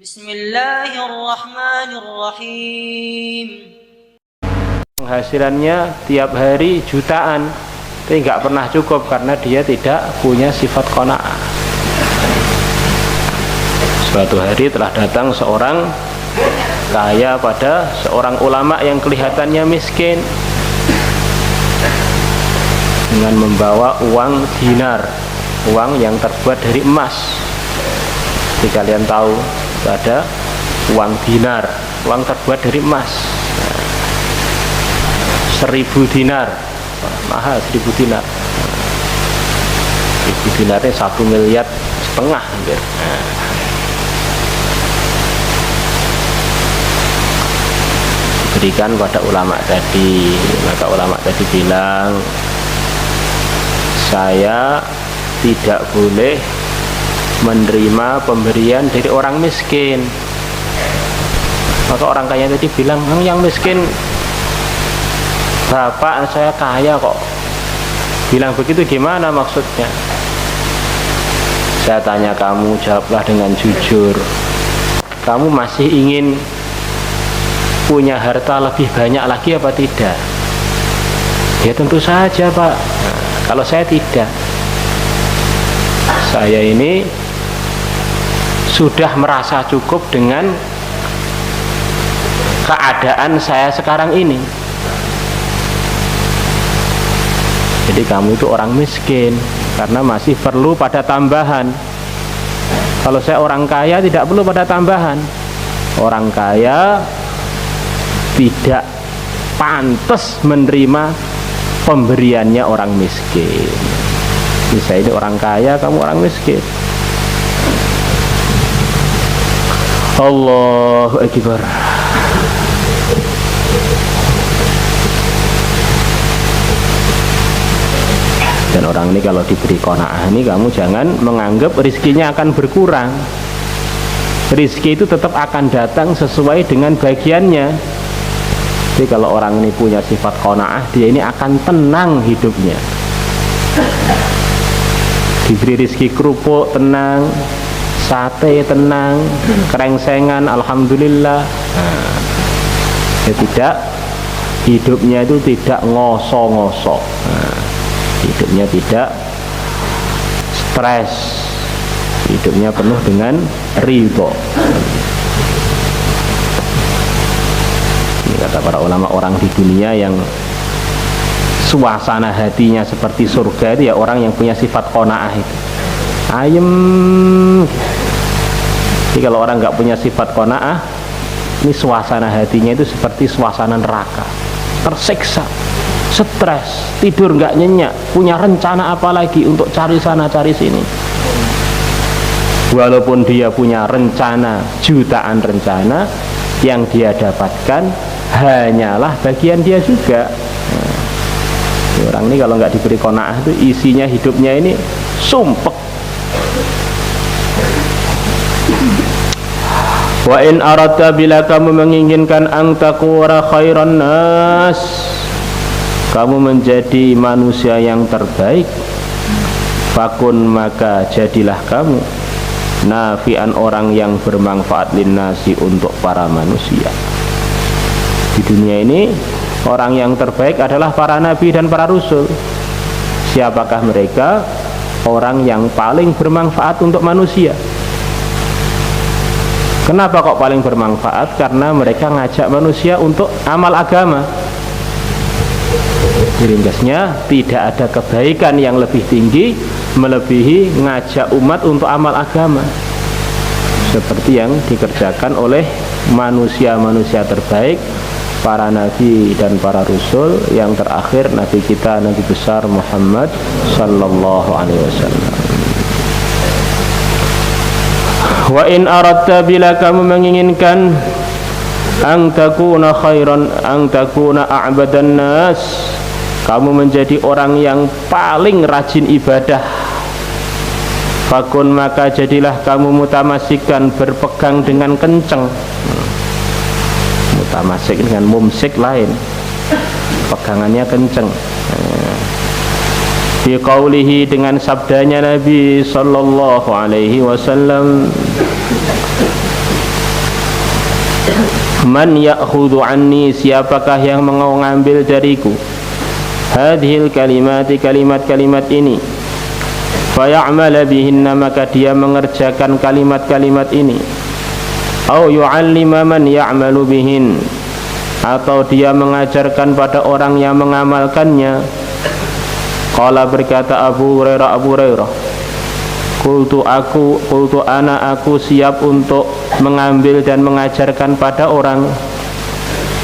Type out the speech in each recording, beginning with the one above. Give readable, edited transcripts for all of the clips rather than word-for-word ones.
Bismillahirrahmanirrahim. Penghasilannya tiap hari jutaan, tapi nggak pernah cukup karena dia tidak punya sifat qanaah. Suatu hari telah datang seorang kaya pada seorang ulama yang kelihatannya miskin dengan membawa uang dinar, uang yang terbuat dari emas. Jadi kalian tahu ada uang dinar, uang terbuat dari emas. 1000 dinar, mahal 1000 dinar. 1000 dinarnya 1,5 miliar hampir. Diberikan pada ulama tadi, maka ulama tadi bilang, saya tidak boleh menerima pemberian dari orang miskin. Maka orang kaya tadi bilang, yang miskin bapak, saya kaya kok. Bilang begitu gimana maksudnya? Saya tanya kamu, jawablah dengan jujur. Kamu masih ingin punya harta lebih banyak lagi apa tidak? Ya tentu saja Pak. Nah, kalau saya tidak, saya ini sudah merasa cukup dengan keadaan saya sekarang ini. Jadi kamu itu orang miskin karena masih perlu pada tambahan. Kalau saya orang kaya tidak perlu pada tambahan. Orang kaya tidak pantas menerima pemberiannya orang miskin. Saya ini orang kaya, kamu orang miskin. Allahu Akbar. Dan orang ini kalau diberi qanaah ini, kamu jangan menganggap rizkinya akan berkurang. Rizki itu tetap akan datang sesuai dengan bagiannya. Jadi kalau orang ini punya sifat qanaah, dia ini akan tenang hidupnya. Diberi rizki kerupuk tenang, sate tenang, kerengsengan alhamdulillah. Ya tidak, hidupnya itu tidak ngosok-ngosok. Hidupnya tidak stres, hidupnya penuh dengan ridho. Ini kata para ulama, orang di dunia yang suasana hatinya seperti surga itu ya orang yang punya sifat qanaah itu. Ayem. Jadi kalau orang nggak punya sifat qanaah, ini suasana hatinya itu seperti suasana neraka, tersiksa, stres, tidur nggak nyenyak, punya rencana apa lagi untuk cari sana cari sini. Walaupun dia punya rencana, jutaan rencana, yang dia dapatkan hanyalah bagian dia juga. Orang ini kalau nggak diberi qanaah itu isinya hidupnya ini sumpek. Wa in aradta, bila kamu menginginkan ang takura khairan nas, kamu menjadi manusia yang terbaik, fakun, maka jadilah kamu nafian, orang yang bermanfaat linnasi, untuk para manusia. Di dunia ini orang yang terbaik adalah para nabi dan para rasul. Siapakah mereka? Orang yang paling bermanfaat untuk manusia. Kenapa kok paling bermanfaat? Karena mereka ngajak manusia untuk amal agama. Ringkasnya, tidak ada kebaikan yang lebih tinggi melebihi ngajak umat untuk amal agama, seperti yang dikerjakan oleh manusia-manusia terbaik, para nabi dan para rasul. Yang terakhir nabi kita, nabi besar Muhammad sallallahu alaihi wasallam. Wa in aradta, bila kamu menginginkan ang takuna khairan, ang takuna a'badan nas, kamu menjadi orang yang paling rajin ibadah, fakun, maka jadilah kamu mutamasikan, berpegang dengan kenceng. Mutamasik dengan mumsik lain, pegangannya kenceng. Bi qaulihi, dengan sabdanya Nabi sallallahu alaihi wasallam, Man ya'khudhu anni, siapakah yang mengambil dariku hadhil kalimati, kalimat-kalimat ini, faya'mala bihinna, maka dia mengerjakan kalimat-kalimat ini, au yu'allima man ya'malu bihin, atau dia mengajarkan pada orang yang mengamalkannya. Qala, berkata Abu Hurairah, Qultu aku siap untuk mengambil dan mengajarkan pada orang.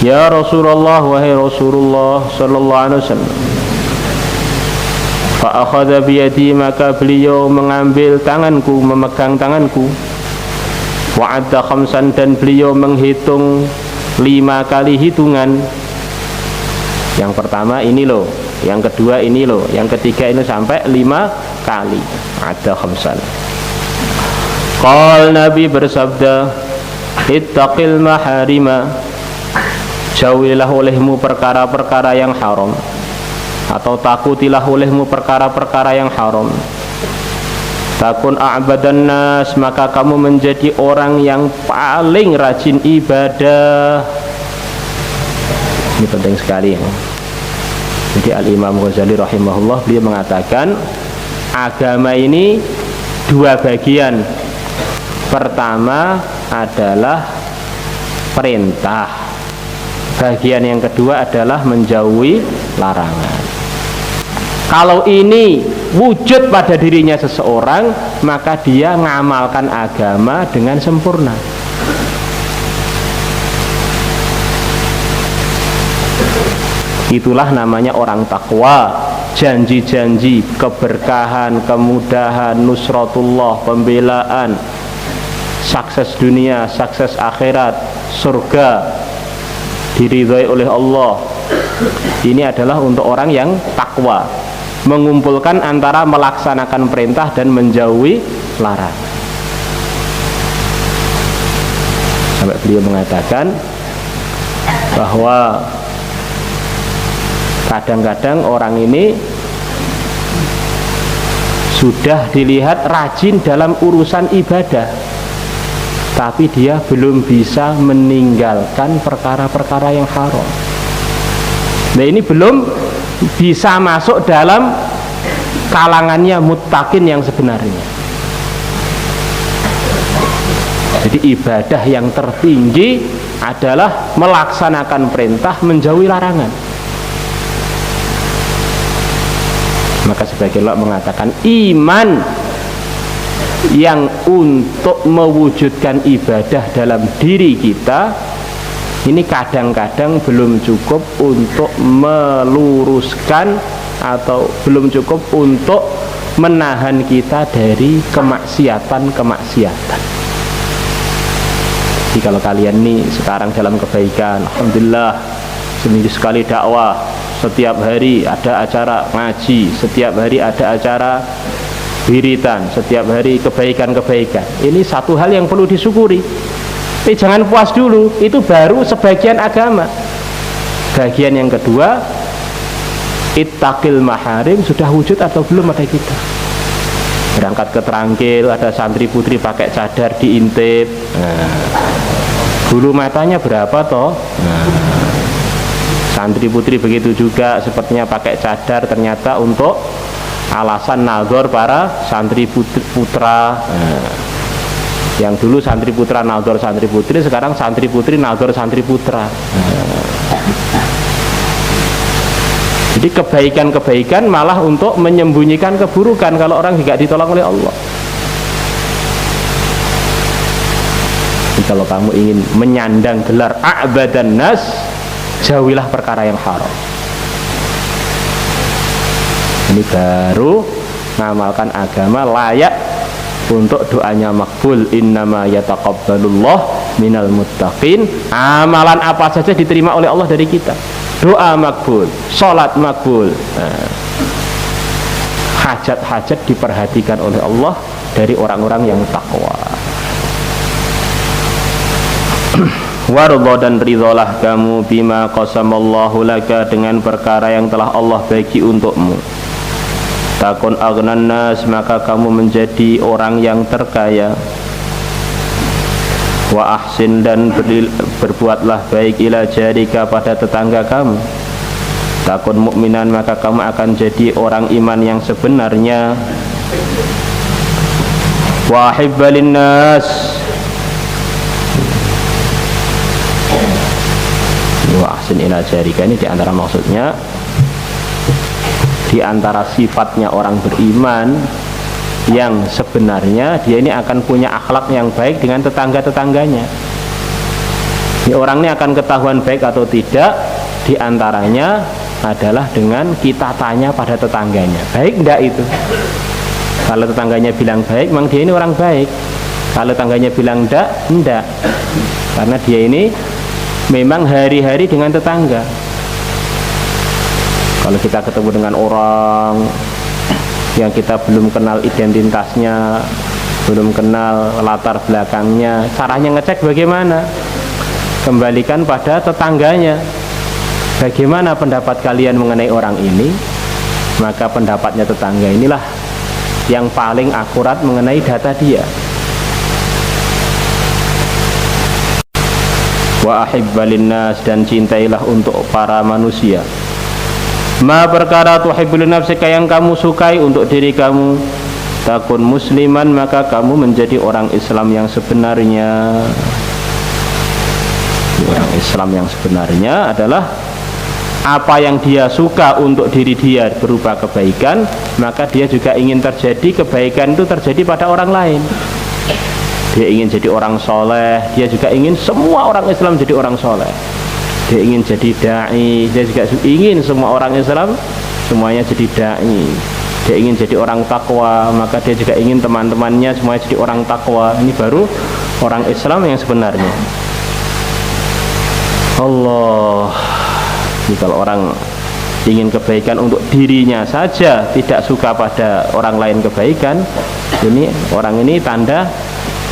Ya Rasulullah, wahai Rasulullah sallallahu alaihi wasallam. Fa akhadha bi yadi, maka beliau mengambil tanganku, memegang tanganku. Wa adda khamsan, dan beliau menghitung 5 kali hitungan. Yang pertama ini loh, yang kedua ini loh, yang ketiga ini, sampai 5 kali. Ada khamsan. Qal, Nabi bersabda, ittaqil maharima, jauhilah olehmu perkara-perkara yang haram, atau takutilah olehmu perkara-perkara yang haram. Takun a'badan nas, maka kamu menjadi orang yang paling rajin ibadah. Ini penting sekali ya. Jadi Al-Imam Ghazali rahimahullah, beliau mengatakan agama ini 2 bagian. Pertama adalah perintah, bagian yang kedua adalah menjauhi larangan. Kalau ini wujud pada dirinya seseorang, maka dia ngamalkan agama dengan sempurna. Itulah namanya orang takwa. Janji-janji keberkahan, kemudahan, nusratullah, pembelaan, sukses dunia, sukses akhirat, surga, diridhai oleh Allah. Ini adalah untuk orang yang takwa, mengumpulkan antara melaksanakan perintah dan menjauhi larangan. Sampai beliau mengatakan bahwa kadang-kadang orang ini sudah dilihat rajin dalam urusan ibadah, tapi dia belum bisa meninggalkan perkara-perkara yang haram. Nah, ini belum bisa masuk dalam kalangannya muttaqin yang sebenarnya. Jadi ibadah yang tertinggi adalah melaksanakan perintah, menjauhi larangan. Maka sebagian ulama mengatakan iman yang untuk mewujudkan ibadah dalam diri kita ini kadang-kadang belum cukup untuk meluruskan atau belum cukup untuk menahan kita dari kemaksiatan-kemaksiatan. Jadi kalau kalian nih sekarang dalam kebaikan, alhamdulillah, seminggu sekali dakwah, setiap hari ada acara ngaji, setiap hari ada acara wiridan, setiap hari kebaikan-kebaikan. Ini satu hal yang perlu disyukuri. Tapi jangan puas dulu, itu baru sebagian agama. Bagian yang kedua, ittaqil maharim, sudah wujud atau belum pada kita? Berangkat ke Trangkil, ada santri putri pakai cadar diintip. Bulu matanya berapa toh? Santri putri begitu juga, sepertinya pakai cadar, ternyata untuk alasan nazar para santri putra. Yang dulu santri putra nazar santri putri, sekarang santri putri nazar santri putra. Jadi kebaikan-kebaikan malah untuk menyembunyikan keburukan kalau orang tidak ditolong oleh Allah. Jadi kalau kamu ingin menyandang gelar a'badan nas, jauhilah perkara yang haram. Ini baru mengamalkan agama layak untuk doanya makbul. Innama yataqabbalullah minal muttaqin. Amalan apa saja diterima oleh Allah dari kita. Doa makbul, sholat makbul, hajat-hajat diperhatikan oleh Allah dari orang-orang yang takwa. Warḍa, dan ridholah kamu bima qasamallahu laka, dengan perkara yang telah Allah bagi untukmu. Takun aghnan nas, maka kamu menjadi orang yang terkaya. Wa ahsin, dan berbuatlah baik ila jarika pada tetangga kamu. Takun mukminan, maka kamu akan jadi orang iman yang sebenarnya. Wa ahibbalin nas, wa ahsin ila jarika ini diantara maksudnya, diantara sifatnya orang beriman yang sebenarnya, dia ini akan punya akhlak yang baik dengan tetangga-tetangganya. Ini orang ini akan ketahuan baik atau tidak, diantaranya adalah dengan kita tanya pada tetangganya, baik enggak itu. Kalau tetangganya bilang baik, memang dia ini orang baik. Kalau tetangganya bilang enggak, karena dia ini memang hari-hari dengan tetangga. Kalau kita ketemu dengan orang yang kita belum kenal identitasnya, belum kenal latar belakangnya, caranya ngecek bagaimana? Kembalikan pada tetangganya. Bagaimana pendapat kalian mengenai orang ini? Maka pendapatnya tetangga inilah yang paling akurat mengenai data dia. Wa ahibbalin nas, dan cintailah untuk para manusia. Ma perkara tuhibbul nafsika, yang kamu sukai untuk diri kamu. Takun musliman, maka kamu menjadi orang Islam yang sebenarnya. Orang Islam yang sebenarnya adalah apa yang dia suka untuk diri dia berupa kebaikan, maka dia juga ingin terjadi kebaikan itu terjadi pada orang lain. Dia ingin jadi orang soleh, dia juga ingin semua orang Islam jadi orang soleh. Dia ingin jadi da'i, dia juga ingin semua orang Islam semuanya jadi da'i. Dia ingin jadi orang takwa, maka dia juga ingin teman-temannya semuanya jadi orang takwa. Ini baru orang Islam yang sebenarnya. Allah. Jadi kalau orang ingin kebaikan untuk dirinya saja, tidak suka pada orang lain kebaikan, ini orang ini tanda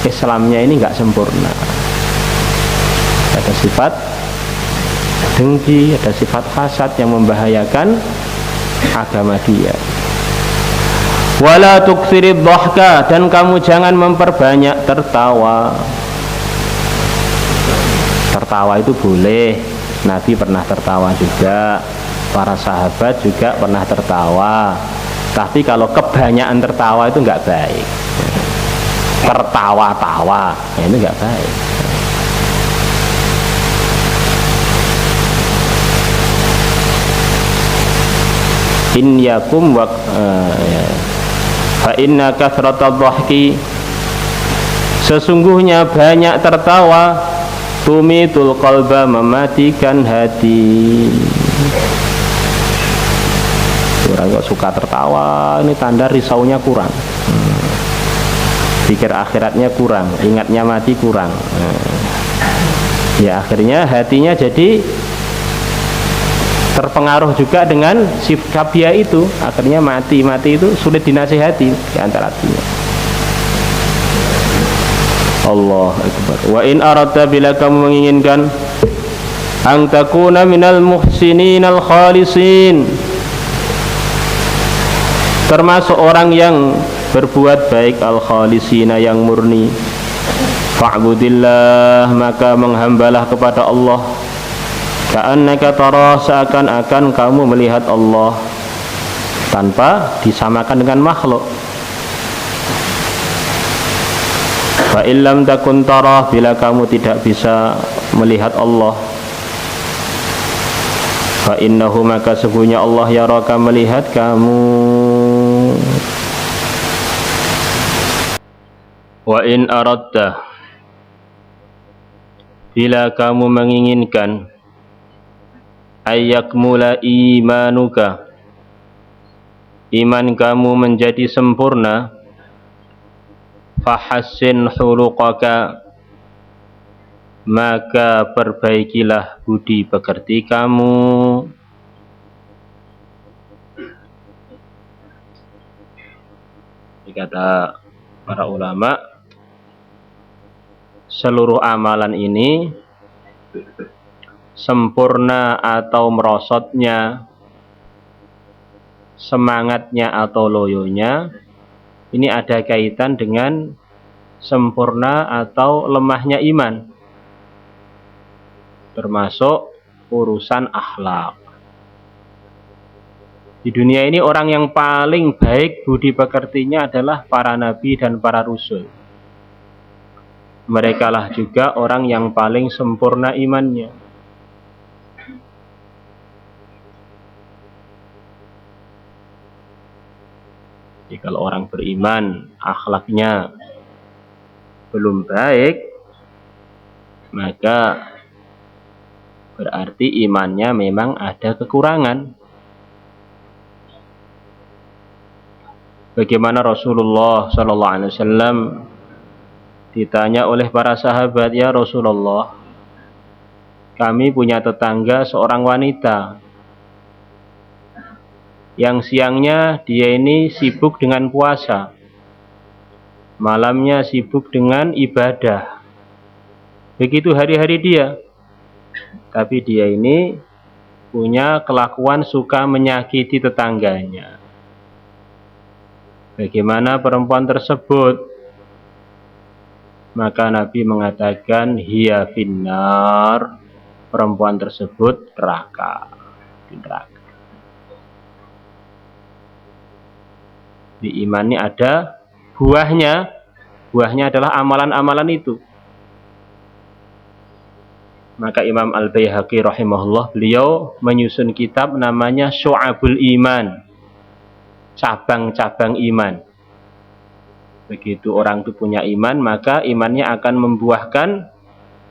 Islamnya ini nggak sempurna. Ada sifat dengki, ada sifat hasad yang membahayakan agama dia. Wala tuksirid dhahka, dan kamu jangan memperbanyak tertawa. Tertawa itu boleh, Nabi pernah tertawa juga, para sahabat juga pernah tertawa. Tapi kalau kebanyakan tertawa itu nggak baik. Tertawa-tawa, itu nggak baik. In yakum wa fa inna kathratadh dhahki, sesungguhnya banyak tertawa tumitul qalba, mematikan hati. Orang kok suka tertawa, ini tanda risaunya kurang, pikir akhiratnya kurang, ingatnya mati kurang. Ya akhirnya hatinya jadi terpengaruh juga dengan sikap dia itu. Akhirnya mati itu sulit dinasihati di antara hatinya. Allah Akbar. Wa in aradta, bila kamu menginginkan ang takuna minal muhsinin al khalisin, termasuk orang yang berbuat baik, al khalisina yang murni, fa'budillah, maka menghambalah kepada Allah, ka'annaka tarah, seakan-akan kamu melihat Allah, tanpa disamakan dengan makhluk. Fa illam takun tarah, bila kamu tidak bisa melihat Allah, fa innahu, maka sesungguhnya Allah yaraka, melihat kamu. Wa in aradta, bila kamu menginginkan ayyakmula imanuka, iman kamu menjadi sempurna, fahassin khuluqaka, maka perbaikilah budi pekerti kamu. Kata para ulama, seluruh amalan ini sempurna atau merosotnya, semangatnya atau loyonya, ini ada kaitan dengan sempurna atau lemahnya iman, termasuk urusan akhlak. Di dunia ini orang yang paling baik budi pekertinya adalah para nabi dan para rasul. Merekalah juga orang yang paling sempurna imannya. Jadi kalau orang beriman akhlaknya belum baik, maka berarti imannya memang ada kekurangan. Bagaimana Rasulullah SAW ditanya oleh para sahabat, "Ya Rasulullah, kami punya tetangga seorang wanita yang siangnya dia ini sibuk dengan puasa, malamnya sibuk dengan ibadah. Begitu hari-hari dia. Tapi dia ini punya kelakuan suka menyakiti tetangganya. Bagaimana perempuan tersebut?" Maka Nabi mengatakan, "Hiya finnar." Perempuan tersebut neraka. Di neraka. Di iman ini ada buahnya. Buahnya adalah amalan-amalan itu. Maka Imam Al-Baihaqi rahimahullah, beliau menyusun kitab namanya Syu'abul Iman, cabang-cabang iman. Begitu orang itu punya iman, maka imannya akan membuahkan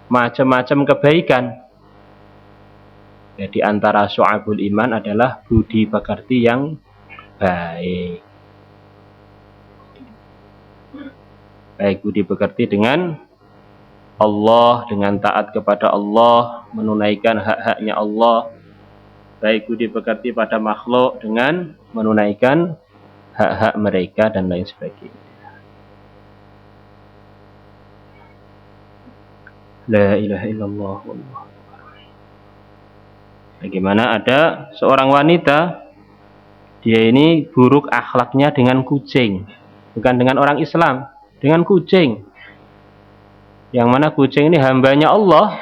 macam-macam kebaikan. Jadi antara Syu'abul Iman adalah budi pekerti yang baik. Baik budi pekerti dengan Allah, dengan taat kepada Allah, menunaikan hak-haknya Allah. Baik budi pekerti pada makhluk dengan menunaikan hak-hak mereka dan lain sebagainya. La ilaha illallah. Bagaimana ada seorang wanita, dia ini buruk akhlaknya dengan kucing, bukan dengan orang Islam, dengan kucing. Yang mana kucing ini hambanya Allah.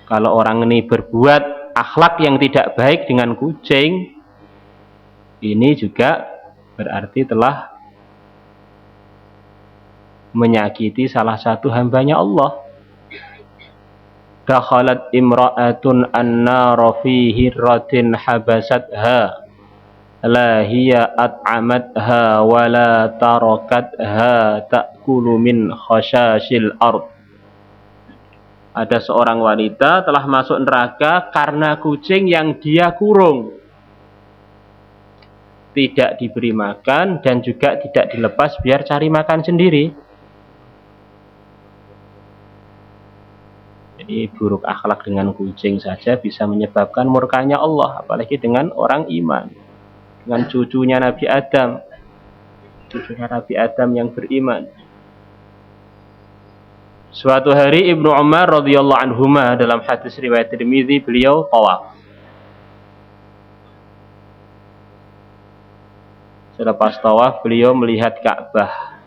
Kalau orang ini berbuat akhlak yang tidak baik dengan kucing, ini juga berarti telah menyakiti salah satu hambanya Allah. Dakhalat imra'atun an-nara fi hirratin habasatha la hiya at'amatha wa la tarakatha ta'kulu min khashashil ard. Ada seorang wanita telah masuk neraka karena kucing yang dia kurung, tidak diberi makan dan juga tidak dilepas biar cari makan sendiri. Jadi buruk akhlak dengan kucing saja bisa menyebabkan murkanya Allah, apalagi dengan orang iman, dengan cucunya Nabi Adam, yang beriman. Suatu hari Ibnu Umar radhiyallahu anhuma, dalam hadis riwayat Tirmidzi, beliau tawaf. Selepas tawaf beliau melihat Ka'bah.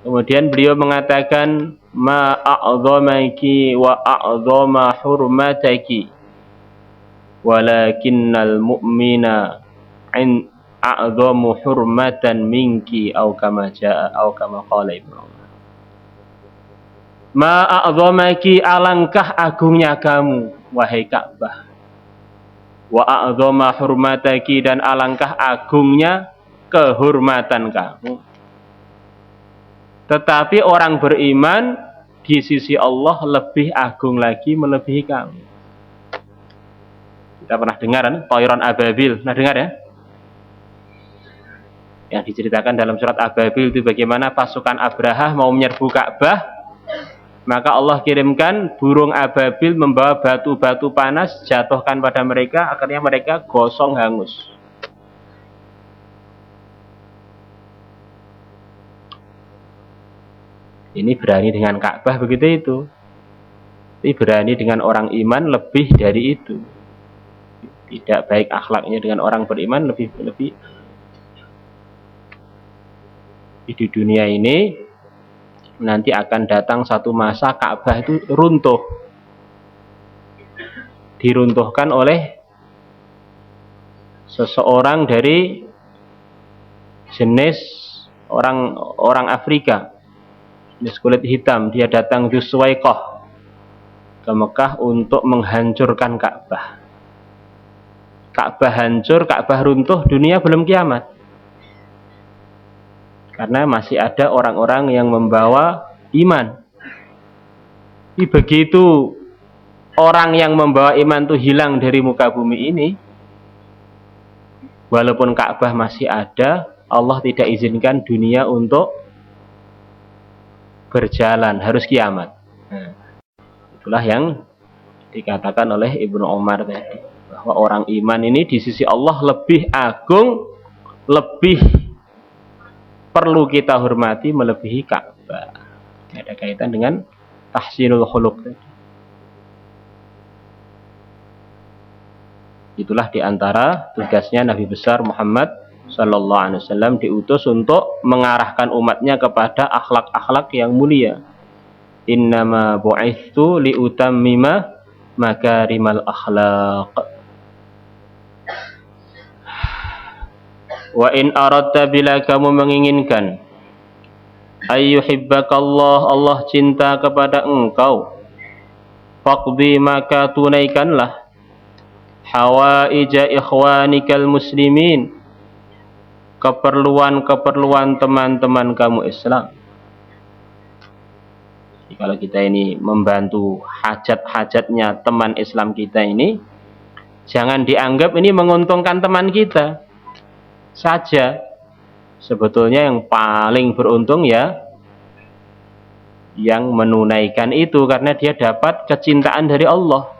Kemudian beliau mengatakan, "Ma a'dhamaki wa a'dhama hurmataki, walakinnal mu'mina in a'dhamu hurmatan minki," atau kama jaa atau kama qala Ibnu Umar. Ma a'dhamaki, alangkah agungnya kamu wahai Ka'bah. Wa a'dhama hurmataki, dan alangkah agungnya kehormatan kamu. Tetapi orang beriman di sisi Allah lebih agung lagi, melebihi kamu. Kita pernah dengar kan? Tayran Ababil. Pernah dengar ya? Yang diceritakan dalam surat Ababil itu bagaimana pasukan Abrahah mau menyerbu Ka'bah. Maka Allah kirimkan burung ababil membawa batu-batu panas, jatuhkan pada mereka, akhirnya mereka gosong hangus. Ini berani dengan Ka'bah begitu itu. Tapi berani dengan orang iman lebih dari itu. Tidak baik akhlaknya dengan orang beriman lebih. Di dunia ini nanti akan datang satu masa Ka'bah itu runtuh, diruntuhkan oleh seseorang dari jenis orang Afrika, jenis kulit hitam. Dia datang di Suwaikoh ke Mekah untuk menghancurkan Ka'bah. Ka'bah hancur, Ka'bah runtuh, dunia belum kiamat. Karena masih ada orang-orang yang membawa iman. Begitu orang yang membawa iman itu hilang dari muka bumi ini, walaupun Ka'bah masih ada, Allah tidak izinkan dunia untuk berjalan, harus kiamat. Nah, itulah yang dikatakan oleh Ibnu Umar tadi, bahwa orang iman ini di sisi Allah lebih agung, lebih perlu kita hormati melebihi Ka'bah. Ada kaitan dengan tahsinul khuluq tadi. Itulah diantara tugasnya Nabi besar Muhammad Sallallahu Alaihi Wasallam, diutus untuk mengarahkan umatnya kepada akhlak-akhlak yang mulia. Innama bu'itsu liutammima makarimal akhlaq. Wa in aradta, bila kamu menginginkan, ayyuhibbakallah, Allah cinta kepada engkau, faqdi, maka tunaikanlah hawaija ikhwanikal muslimin, keperluan-keperluan teman-teman kamu Islam. Jadi kalau kita ini membantu hajat-hajatnya teman Islam kita ini, jangan dianggap ini menguntungkan teman kita saja. Sebetulnya yang paling beruntung ya yang menunaikan itu, karena dia dapat kecintaan dari Allah.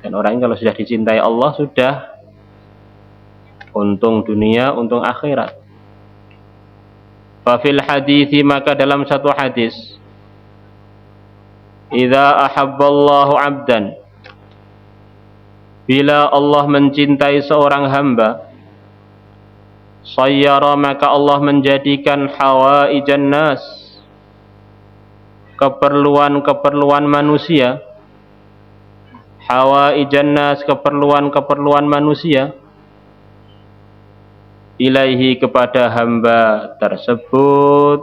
Dan orang kalau sudah dicintai Allah, sudah untung dunia, untung akhirat. Fafil hadithi, maka dalam satu hadis, idza ahabballahu abdan, bila Allah mencintai seorang hamba, sayyara, maka Allah menjadikan hawaijan nas, keperluan-keperluan manusia, hawaijan nas, keperluan-keperluan manusia, ilaihi, kepada hamba tersebut.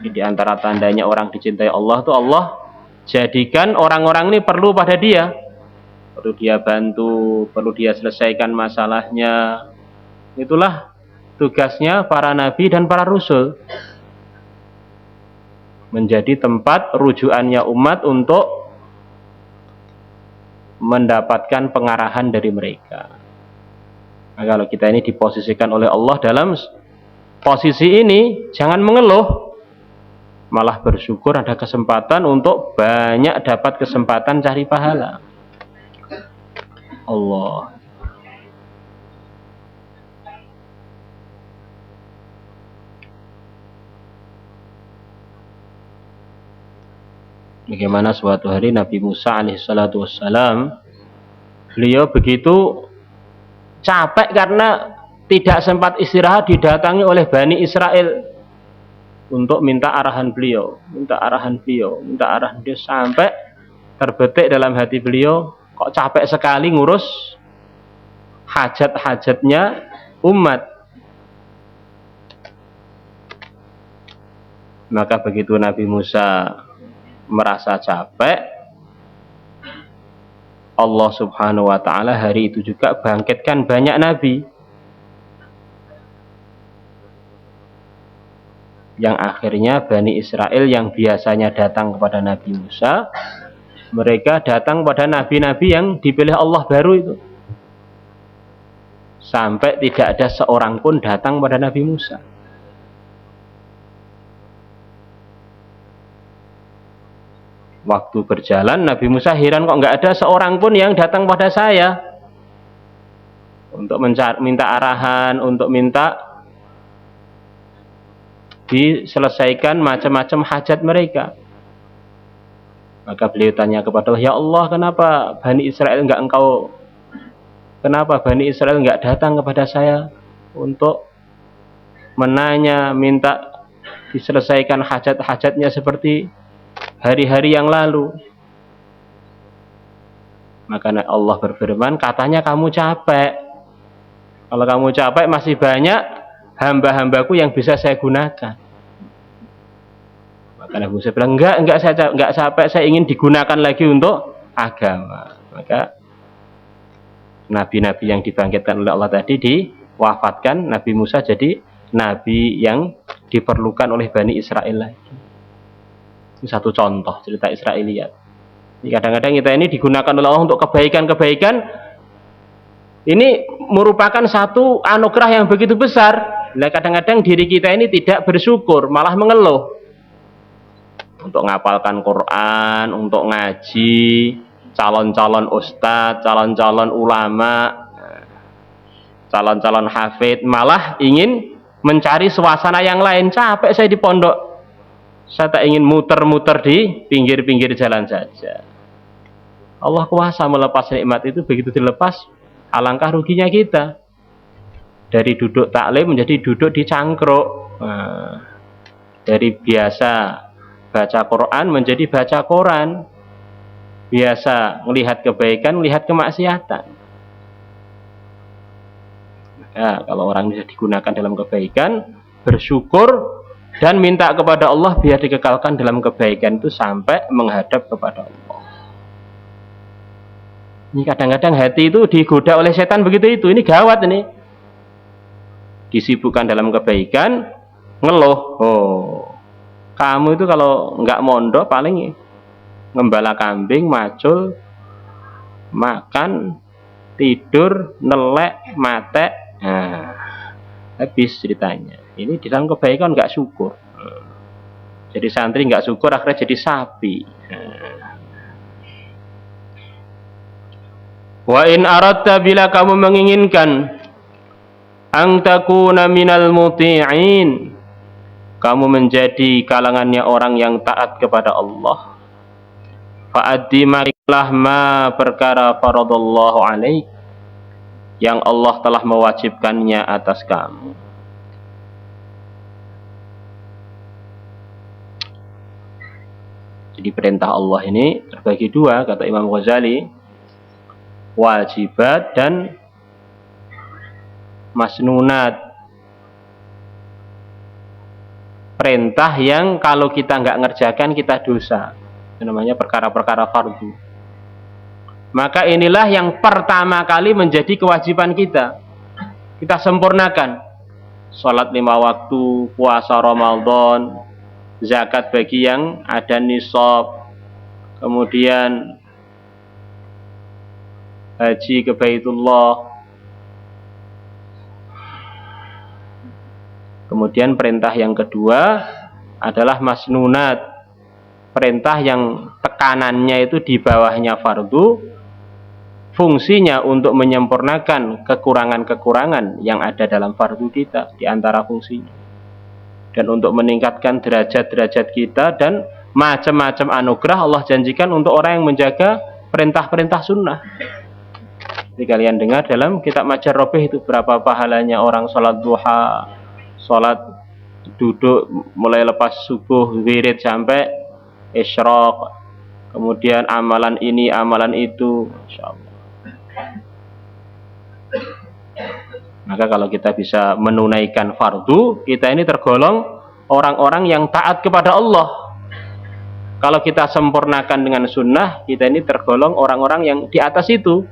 Di antara tandanya orang dicintai Allah itu Allah jadikan orang-orang ini perlu pada dia. Perlu dia bantu, perlu dia selesaikan masalahnya. Itulah tugasnya para nabi dan para rasul, menjadi tempat rujukannya umat untuk mendapatkan pengarahan dari mereka. Nah, kalau kita ini diposisikan oleh Allah dalam posisi ini, jangan mengeluh, malah bersyukur ada kesempatan untuk banyak dapat kesempatan cari pahala. Allah. Bagaimana suatu hari Nabi Musa alaihissalatu wassalam, beliau begitu capek karena tidak sempat istirahat, didatangi oleh Bani Israel untuk minta arahan beliau, minta arahan beliau, sampai terbetik dalam hati beliau, kok capek sekali ngurus hajat-hajatnya umat. Maka begitu Nabi Musa merasa capek, Allah subhanahu wa ta'ala hari itu juga bangkitkan banyak nabi, yang akhirnya Bani Israel yang biasanya datang kepada Nabi Musa, mereka datang pada nabi-nabi yang dipilih Allah baru itu, sampai tidak ada seorang pun datang pada Nabi Musa. Waktu berjalan, Nabi Musa heran, kok nggak ada seorang pun yang datang pada saya untuk minta arahan, untuk minta diselesaikan macam-macam hajat mereka. Maka beliau tanya kepada Allah, ya Allah, kenapa Bani Israel nggak datang kepada saya untuk menanya, minta diselesaikan hajat-hajatnya seperti hari-hari yang lalu. Maka Allah berfirman, katanya kamu capek. Kalau kamu capek masih banyak hamba-hambaku yang bisa saya gunakan. Maka Nabi Musa bilang, enggak saya capek, saya ingin digunakan lagi untuk agama. Maka nabi-nabi yang dibangkitkan oleh Allah tadi diwafatkan, Nabi Musa jadi nabi yang diperlukan oleh Bani Israel lagi. Ini satu contoh cerita Israiliyat. Kadang-kadang kita ini digunakan oleh Allah untuk kebaikan-kebaikan. Ini merupakan satu anugerah yang begitu besar. Nah, kadang-kadang diri kita ini tidak bersyukur, malah mengeluh. Untuk ngapalkan Quran, untuk ngaji, calon-calon ustadz, calon-calon ulama, calon-calon hafid, malah ingin mencari suasana yang lain. Capek saya di pondok, saya tak ingin muter-muter di pinggir-pinggir jalan saja. Allah kuasa melepas nikmat itu, begitu dilepas, alangkah ruginya kita. Dari duduk taklim menjadi duduk di cangkruk. Dari biasa baca Quran menjadi baca Quran. Biasa melihat kebaikan, melihat kemaksiatan. Nah, kalau orang bisa digunakan dalam kebaikan, bersyukur dan minta kepada Allah biar dikekalkan dalam kebaikan itu sampai menghadap kepada Allah. Ini kadang-kadang hati itu digoda oleh setan begitu itu. Ini gawat ini. Disibukkan dalam kebaikan, ngeluh. Oh, kamu itu kalau nggak mondok paling ngembala kambing, macul, makan, tidur, nelek, mate. Nah, habis ceritanya. Ini di dalam kebaikan nggak syukur. Jadi santri nggak syukur, akhirnya jadi sapi. Wa in aradta, bila kamu menginginkan, ang takuna minal muti'in, kamu menjadi kalangannya orang yang taat kepada Allah, fa'addi marilah ma perkara faradallahu alaik, yang Allah telah mewajibkannya atas kamu. Jadi perintah Allah ini terbagi dua, kata Imam Ghazali, wajibat dan masnunat. Perintah yang kalau kita nggak ngerjakan kita dosa, itu namanya perkara-perkara fardu. Maka inilah yang pertama kali menjadi kewajiban kita, kita sempurnakan. Salat 5 waktu, puasa Ramadan, zakat bagi yang ada nisab, kemudian haji ke Baitullah. Kemudian perintah yang kedua adalah masnunat, perintah yang tekanannya itu di bawahnya fardu, fungsinya untuk menyempurnakan kekurangan-kekurangan yang ada dalam fardu kita di antara fungsinya, dan untuk meningkatkan derajat-derajat kita, dan macam-macam anugerah Allah janjikan untuk orang yang menjaga perintah-perintah sunnah. Jadi kalian dengar dalam kitab Majar Robih itu berapa pahalanya orang sholat duha, sholat duduk mulai lepas subuh, wirid sampai isyraq, kemudian amalan ini, amalan itu, Masya Allah. Maka kalau kita bisa menunaikan fardu, kita ini tergolong orang-orang yang taat kepada Allah. Kalau kita sempurnakan dengan sunnah, kita ini tergolong orang-orang yang di atas itu,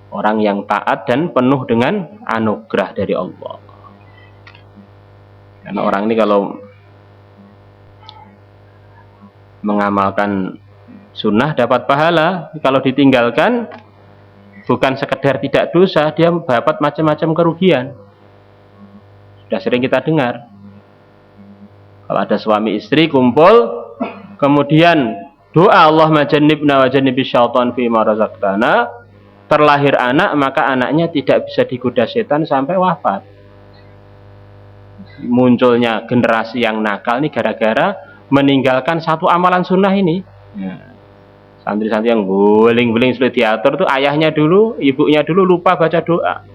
orang yang taat dan penuh dengan anugerah dari Allah. Karena orang ini kalau mengamalkan sunnah dapat pahala, kalau ditinggalkan bukan sekedar tidak dosa, dia dapat macam-macam kerugian. Sudah sering kita dengar, kalau ada suami istri kumpul, kemudian doa Allahumma jannibna wa jannibis syaitan fima razaqtana, terlahir anak, maka anaknya tidak bisa digoda setan sampai wafat. Munculnya generasi yang nakal ini gara-gara meninggalkan satu amalan sunnah ini. Santri-santri yang guling-guling sudah diatur tuh ayahnya dulu, ibunya dulu lupa baca doa.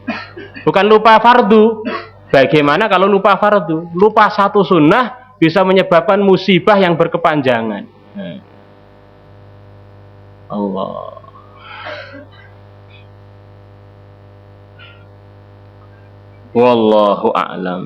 Bukan lupa fardu, Bagaimana kalau lupa fardu? Lupa satu sunnah bisa menyebabkan musibah yang berkepanjangan. Allah. Wallahu a'lam.